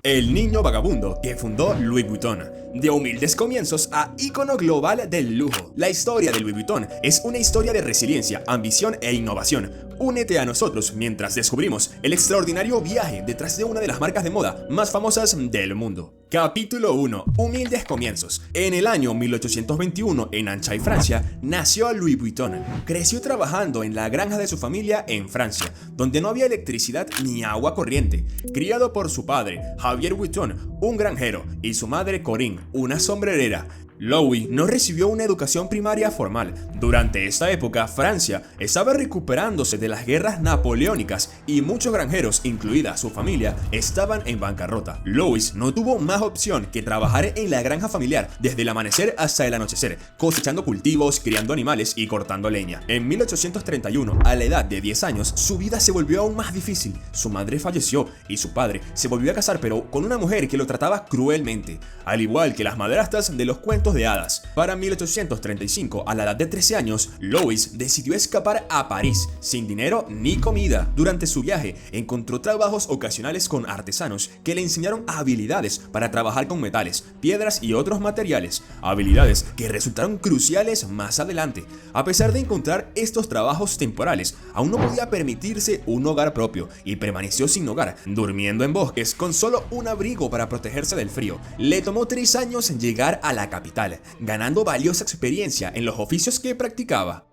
El niño vagabundo que fundó Louis Vuitton. De humildes comienzos a ícono global del lujo. La historia de Louis Vuitton es una historia de resiliencia, ambición e innovación. Únete a nosotros mientras descubrimos el extraordinario viaje detrás de una de las marcas de moda más famosas del mundo. Capítulo 1. Humildes comienzos. En el año 1821, en Anchay, Francia, nació Louis Vuitton. Creció trabajando en la granja de su familia en Francia, donde no había electricidad ni agua corriente. Criado por su padre, Javier Vuitton, un granjero, y su madre Corinne, una sombrerera, Louis no recibió una educación primaria formal. Durante esta época, Francia estaba recuperándose de las guerras napoleónicas y muchos granjeros, incluida su familia, estaban en bancarrota. Louis no tuvo más opción que trabajar en la granja familiar desde el amanecer hasta el anochecer, cosechando cultivos, criando animales y cortando leña. En 1831, a la edad de 10 años, su vida se volvió aún más difícil. Su madre falleció y su padre se volvió a casar, pero con una mujer que lo trataba cruelmente, al igual que las madrastas de los cuentos de hadas. Para 1835, a la edad de 13 años, Louis decidió escapar a París, sin dinero ni comida. Durante su viaje, encontró trabajos ocasionales con artesanos que le enseñaron habilidades para trabajar con metales, piedras y otros materiales, habilidades que resultaron cruciales más adelante. A pesar de encontrar estos trabajos temporales, aún no podía permitirse un hogar propio y permaneció sin hogar, durmiendo en bosques con solo un abrigo para protegerse del frío. Le tomó 3 años llegar a la capital, ganando valiosa experiencia en los oficios que practicaba.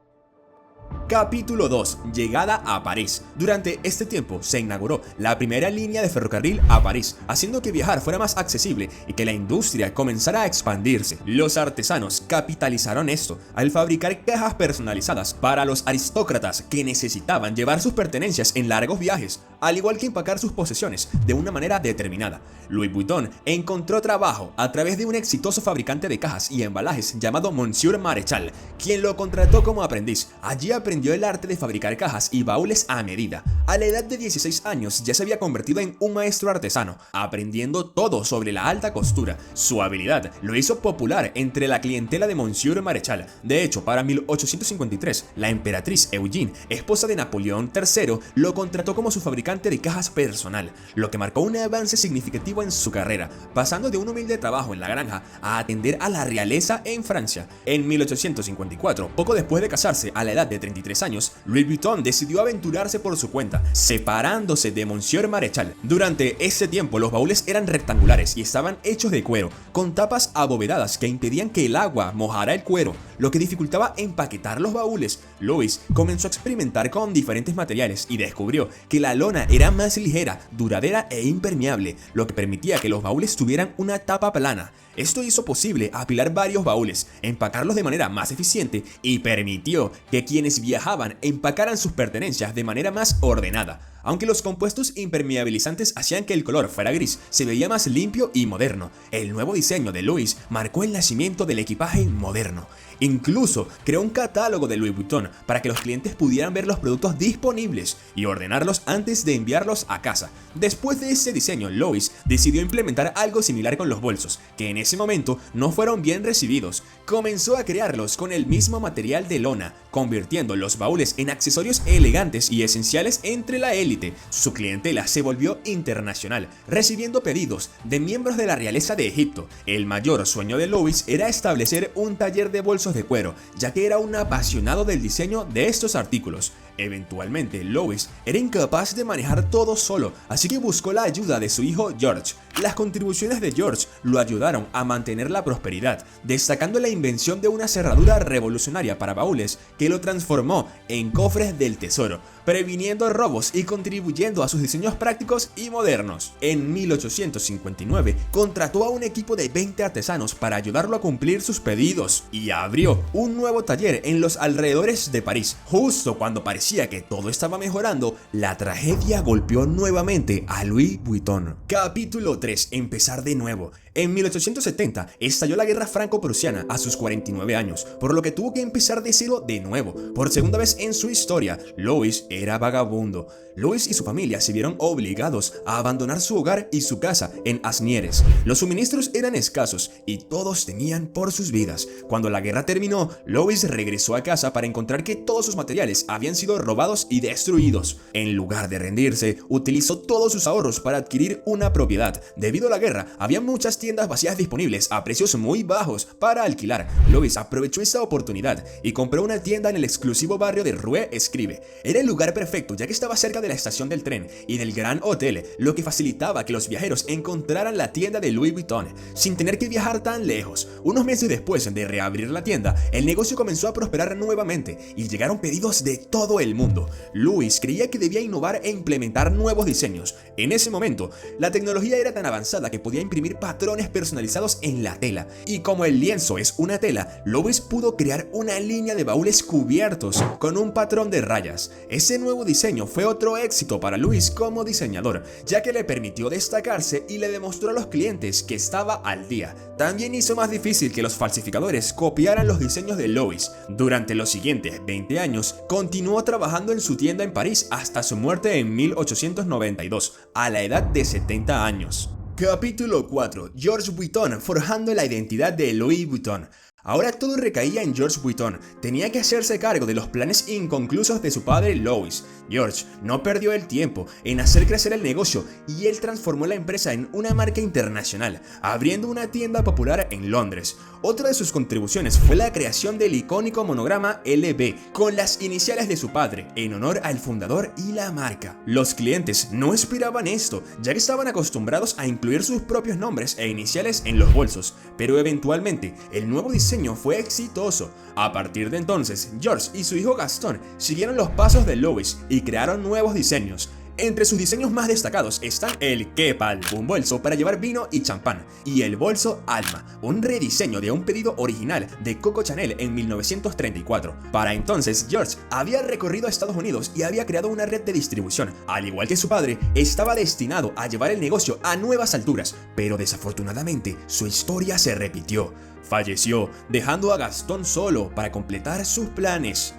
Capítulo 2. Llegada a París. Durante este tiempo se inauguró la primera línea de ferrocarril a París, haciendo que viajar fuera más accesible y que la industria comenzara a expandirse. Los artesanos capitalizaron esto al fabricar cajas personalizadas para los aristócratas que necesitaban llevar sus pertenencias en largos viajes, al igual que empacar sus posesiones de una manera determinada. Louis Vuitton encontró trabajo a través de un exitoso fabricante de cajas y embalajes llamado Monsieur Marechal, quien lo contrató como aprendiz. Allí aprendió el arte de fabricar cajas y baúles a medida. A la edad de 16 años ya se había convertido en un maestro artesano, aprendiendo todo sobre la alta costura. Su habilidad lo hizo popular entre la clientela de Monsieur Marechal. De hecho, para 1853, la emperatriz Eugenie, esposa de Napoleón III, lo contrató como su fabricante de cajas personal, lo que marcó un avance significativo en su carrera, pasando de un humilde trabajo en la granja a atender a la realeza en Francia. En 1854, poco después de casarse a la edad de 33 años, Louis Vuitton decidió aventurarse por su cuenta, separándose de Monsieur Marechal. Durante ese tiempo, los baúles eran rectangulares y estaban hechos de cuero, con tapas abovedadas que impedían que el agua mojara el cuero, lo que dificultaba empaquetar los baúles. Louis comenzó a experimentar con diferentes materiales y descubrió que la lona era más ligera, duradera e impermeable, lo que permitía que los baúles tuvieran una tapa plana. Esto hizo posible apilar varios baúles, empacarlos de manera más eficiente y permitió que quienes viajaban empacaran sus pertenencias de manera más ordenada. Aunque los compuestos impermeabilizantes hacían que el color fuera gris, se veía más limpio y moderno. El nuevo diseño de Louis marcó el nacimiento del equipaje moderno. Incluso creó un catálogo de Louis Vuitton para que los clientes pudieran ver los productos disponibles y ordenarlos antes de enviarlos a casa. Después de ese diseño, Louis decidió implementar algo similar con los bolsos, que en ese momento no fueron bien recibidos. Comenzó a crearlos con el mismo material de lona, convirtiendo los baúles en accesorios elegantes y esenciales entre la élite. Su clientela se volvió internacional, recibiendo pedidos de miembros de la realeza de Egipto. El mayor sueño de Louis era establecer un taller de bolsos de cuero, ya que era un apasionado del diseño de estos artículos. Eventualmente, Louis era incapaz de manejar todo solo, así que buscó la ayuda de su hijo George. Las contribuciones de George lo ayudaron a mantener la prosperidad, destacando la invención de una cerradura revolucionaria para baúles que lo transformó en cofres del tesoro, previniendo robos y contribuyendo a sus diseños prácticos y modernos. En 1859, contrató a un equipo de 20 artesanos para ayudarlo a cumplir sus pedidos y abrió un nuevo taller en los alrededores de París. Justo cuando parecía que todo estaba mejorando, la tragedia golpeó nuevamente a Louis Vuitton. Capítulo 3. Empezar de nuevo. En 1870 estalló la guerra franco-prusiana a sus 49 años, por lo que tuvo que empezar de cero de nuevo. Por segunda vez en su historia, Louis era vagabundo. Louis y su familia se vieron obligados a abandonar su hogar y su casa en Asnieres. Los suministros eran escasos y todos temían por sus vidas. Cuando la guerra terminó, Louis regresó a casa para encontrar que todos sus materiales habían sido siendo robados y destruidos. En lugar de rendirse, utilizó todos sus ahorros para adquirir una propiedad. Debido a la guerra, había muchas tiendas vacías disponibles a precios muy bajos para alquilar. Louis aprovechó esta oportunidad y compró una tienda en el exclusivo barrio de Rue Escribe. Era el lugar perfecto ya que estaba cerca de la estación del tren y del Gran Hotel, lo que facilitaba que los viajeros encontraran la tienda de Louis Vuitton sin tener que viajar tan lejos. Unos meses después de reabrir la tienda, el negocio comenzó a prosperar nuevamente y llegaron pedidos de todo el mundo. Louis creía que debía innovar e implementar nuevos diseños. En ese momento, la tecnología era tan avanzada que podía imprimir patrones personalizados en la tela. Y como el lienzo es una tela, Louis pudo crear una línea de baúles cubiertos con un patrón de rayas. Ese nuevo diseño fue otro éxito para Louis como diseñador, ya que le permitió destacarse y le demostró a los clientes que estaba al día. También hizo más difícil que los falsificadores copiaran los diseños de Louis. Durante los siguientes 20 años, continuó trabajando en su tienda en París hasta su muerte en 1892, a la edad de 70 años. Capítulo 4. George Vuitton forjando la identidad de Louis Vuitton. Ahora todo recaía en George Vuitton. Tenía que hacerse cargo de los planes inconclusos de su padre Louis. George no perdió el tiempo en hacer crecer el negocio y él transformó la empresa en una marca internacional, abriendo una tienda popular en Londres. Otra de sus contribuciones fue la creación del icónico monograma LB con las iniciales de su padre, en honor al fundador y la marca. Los clientes no esperaban esto, ya que estaban acostumbrados a incluir sus propios nombres e iniciales en los bolsos, pero eventualmente el nuevo diseño fue exitoso. A partir de entonces, George y su hijo Gaston siguieron los pasos de Louis y crearon nuevos diseños. Entre sus diseños más destacados están el Kepal, un bolso para llevar vino y champán, y el bolso Alma, un rediseño de un pedido original de Coco Chanel en 1934. Para entonces, George había recorrido a Estados Unidos y había creado una red de distribución. Al igual que su padre, estaba destinado a llevar el negocio a nuevas alturas, pero desafortunadamente su historia se repitió. Falleció, dejando a Gaston solo para completar sus planes.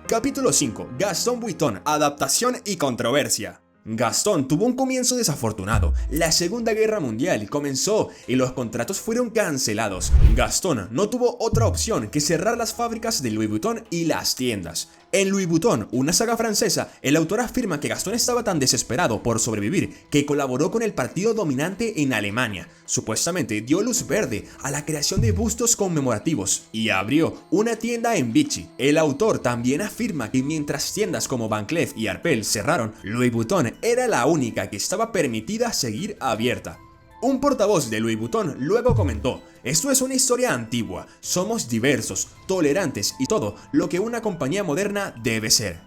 Capítulo 5. Gaston Vuitton, adaptación y controversia. Gaston tuvo un comienzo desafortunado. La Segunda Guerra Mundial comenzó y los contratos fueron cancelados. Gaston no tuvo otra opción que cerrar las fábricas de Louis Vuitton y las tiendas. En Louis Vuitton, una saga francesa, el autor afirma que Gaston estaba tan desesperado por sobrevivir que colaboró con el partido dominante en Alemania. Supuestamente dio luz verde a la creación de bustos conmemorativos y abrió una tienda en Vichy. El autor también afirma que mientras tiendas como Van Cleef y Arpels cerraron, Louis Vuitton era la única que estaba permitida seguir abierta. Un portavoz de Louis Vuitton luego comentó: "Esto es una historia antigua, somos diversos, tolerantes y todo lo que una compañía moderna debe ser".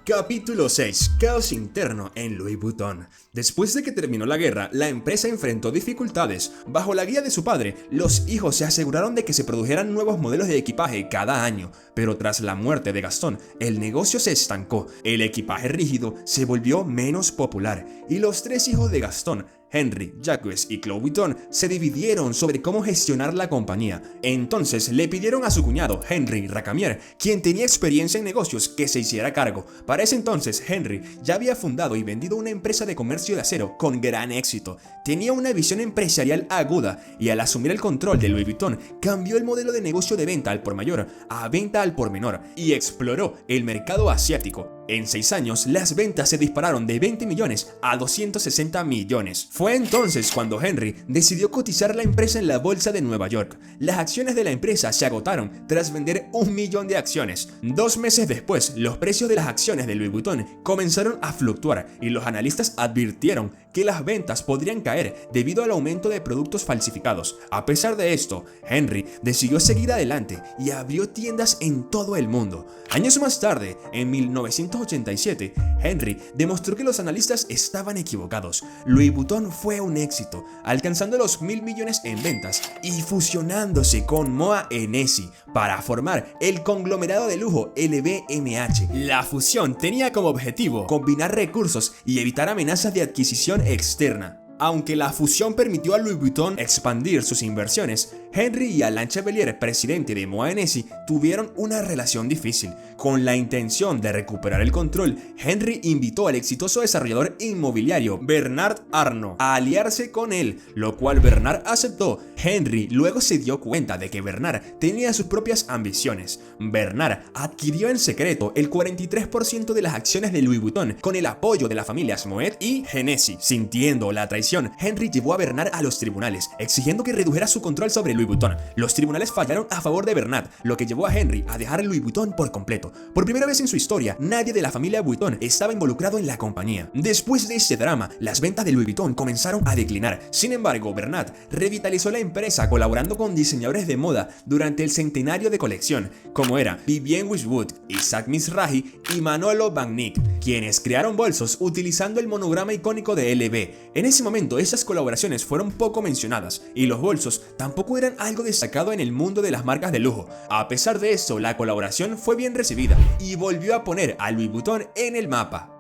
Capítulo 6. Caos interno en Louis Vuitton. Después de que terminó la guerra, la empresa enfrentó dificultades. Bajo la guía de su padre, los hijos se aseguraron de que se produjeran nuevos modelos de equipaje cada año, pero tras la muerte de Gaston, el negocio se estancó. El equipaje rígido se volvió menos popular y los tres hijos de Gaston, Henry, Jacques y Claude Vuitton, se dividieron sobre cómo gestionar la compañía. Entonces le pidieron a su cuñado, Henry Racamier, quien tenía experiencia en negocios, que se hiciera cargo. Para ese entonces, Henry ya había fundado y vendido una empresa de comercio de acero con gran éxito. Tenía una visión empresarial aguda y al asumir el control de Louis Vuitton, cambió el modelo de negocio de venta al por mayor a venta al por menor y exploró el mercado asiático. En 6 años, las ventas se dispararon de 20 millones a 260 millones. Fue entonces cuando Henry decidió cotizar la empresa en la bolsa de Nueva York. Las acciones de la empresa se agotaron tras vender 1 millón de acciones. 2 meses después, los precios de las acciones de Louis Vuitton comenzaron a fluctuar y los analistas advirtieron que las ventas podrían caer debido al aumento de productos falsificados. A pesar de esto, Henry decidió seguir adelante y abrió tiendas en todo el mundo. Años más tarde, en 1987, Henry demostró que los analistas estaban equivocados. Louis Vuitton fue un éxito, alcanzando los 1.000 millones en ventas y fusionándose con Moët Hennessy para formar el conglomerado de lujo LVMH. La fusión tenía como objetivo combinar recursos y evitar amenazas de adquisición externa. Aunque la fusión permitió a Louis Vuitton expandir sus inversiones, Henry y Alain Chevalier, presidente de Moët Hennessy, tuvieron una relación difícil. Con la intención de recuperar el control, Henry invitó al exitoso desarrollador inmobiliario Bernard Arnault a aliarse con él, lo cual Bernard aceptó. Henry luego se dio cuenta de que Bernard tenía sus propias ambiciones. Bernard adquirió en secreto el 43% de las acciones de Louis Vuitton con el apoyo de las familias Moët y Hennessy. Sintiendo la traición, Henry llevó a Bernard a los tribunales, exigiendo que redujera su control sobre Louis Vuitton. Los tribunales fallaron a favor de Bernard, lo que llevó a Henry a dejar Louis Vuitton por completo. Por primera vez en su historia, nadie de la familia Vuitton estaba involucrado en la compañía. Después de ese drama, las ventas de Louis Vuitton comenzaron a declinar. Sin embargo, Bernard revitalizó la empresa colaborando con diseñadores de moda durante el centenario de colección, como era Vivienne Westwood, Isaac Mizrahi y Manolo Blahnik, quienes crearon bolsos utilizando el monograma icónico de LV. En ese momento, esas colaboraciones fueron poco mencionadas y los bolsos tampoco eran algo destacado en el mundo de las marcas de lujo. A pesar de eso, la colaboración fue bien recibida y volvió a poner a Louis Vuitton en el mapa.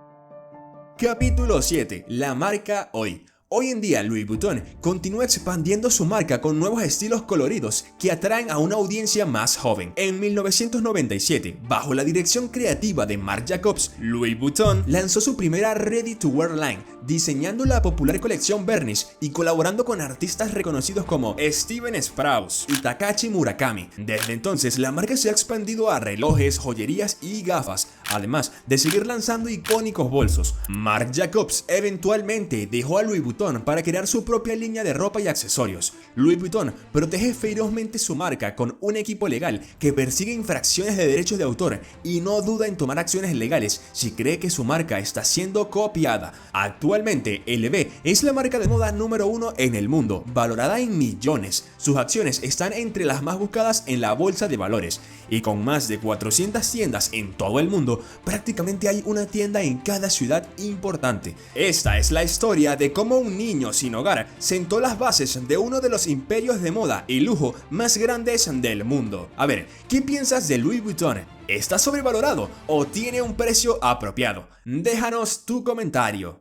Capítulo 7. La marca hoy. Hoy en día, Louis Vuitton continúa expandiendo su marca con nuevos estilos coloridos que atraen a una audiencia más joven. En 1997, bajo la dirección creativa de Marc Jacobs, Louis Vuitton lanzó su primera ready-to-wear line, diseñando la popular colección Burnish y colaborando con artistas reconocidos como Steven Sprouse y Takashi Murakami. Desde entonces, la marca se ha expandido a relojes, joyerías y gafas, además de seguir lanzando icónicos bolsos. Marc Jacobs eventualmente dejó a Louis Vuitton para crear su propia línea de ropa y accesorios. Louis Vuitton protege ferozmente su marca con un equipo legal que persigue infracciones de derechos de autor y no duda en tomar acciones legales si cree que su marca está siendo copiada. Actualmente, LV es la marca de moda número 1 en el mundo, valorada en millones. Sus acciones están entre las más buscadas en la bolsa de valores y con más de 400 tiendas en todo el mundo, prácticamente hay una tienda en cada ciudad importante. Esta es la historia de cómo un niño sin hogar sentó las bases de uno de los imperios de moda y lujo más grandes del mundo. A ver, ¿qué piensas de Louis Vuitton? ¿Está sobrevalorado o tiene un precio apropiado? Déjanos tu comentario.